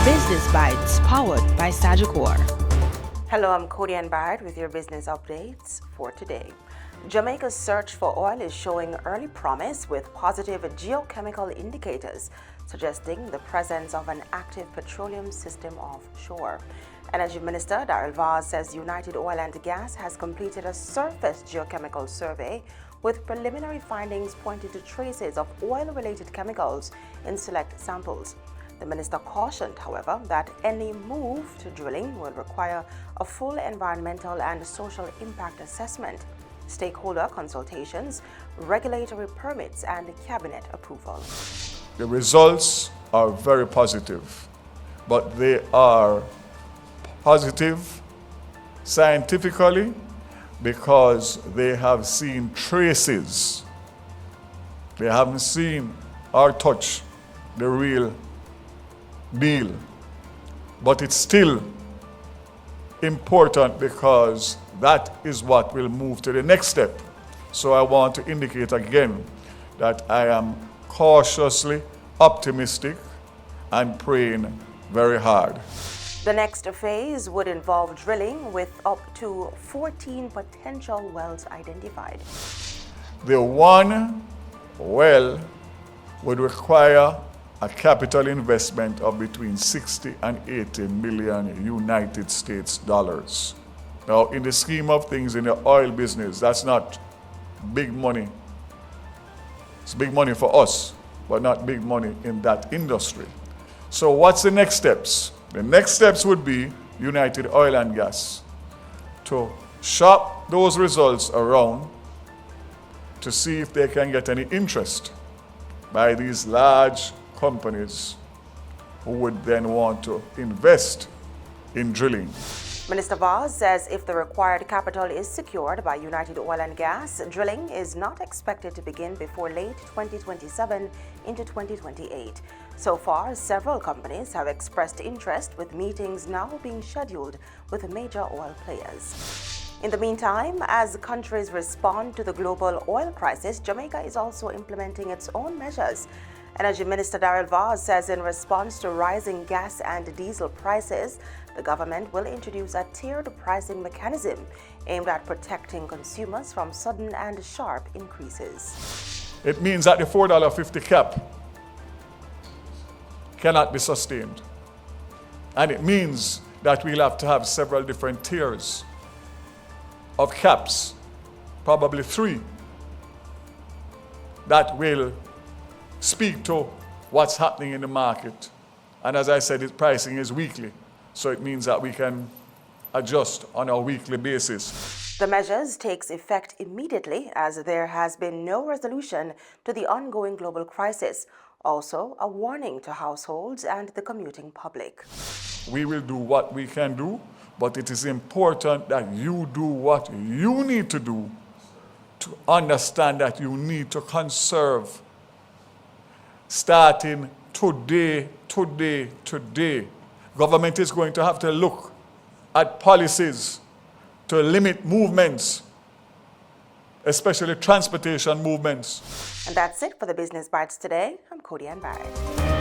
Business Bites, powered by Sagicor. Hello, I'm Cody and Barrett with your business updates for today. Jamaica's search for oil is showing early promise with positive geochemical indicators suggesting the presence of an active petroleum system offshore. Energy Minister Darrell Vaz says United Oil and Gas has completed a surface geochemical survey with preliminary findings pointing to traces of oil-related chemicals in select samples. The minister cautioned, however, that any move to drilling will require a full environmental and social impact assessment, stakeholder consultations, regulatory permits, and cabinet approval. The results are very positive, but they are positive scientifically because they have seen traces. They haven't seen or touched the real deal. But it's still important because that is what will move to the next step. So I want to indicate again that I am cautiously optimistic and praying very hard. The next phase would involve drilling with up to 14 potential wells identified. The one well would require a capital investment of between 60 and 80 million United States dollars. Now, in the scheme of things in the oil business, that's not big money. It's big money for us, but not big money in that industry. So what's the next steps? The next steps would be United Oil and Gas to shop those results around to see if they can get any interest by these large companies who would then want to invest in drilling. Minister Vaz says if the required capital is secured by United Oil and Gas, drilling is not expected to begin before late 2027 into 2028. So far, several companies have expressed interest, with meetings now being scheduled with major oil players. In the meantime, as countries respond to the global oil crisis, Jamaica is also implementing its own measures. Energy Minister Darrell Vaz says in response to rising gas and diesel prices, the government will introduce a tiered pricing mechanism aimed at protecting consumers from sudden and sharp increases. It means that the $4.50 cap cannot be sustained. And it means that we'll have to have several different tiers of caps, probably 3, that will speak to what's happening in the market. And as I said, its pricing is weekly, so it means that we can adjust on a weekly basis. The measures takes effect immediately as there has been no resolution to the ongoing global crisis. Also, a warning to households and the commuting public. We will do what we can do, but it is important that you do what you need to do to understand that you need to conserve. Starting today, government is going to have to look at policies to limit movements, especially transportation movements. And that's it for the Business Bites today. I'm Cody Ann Barrett.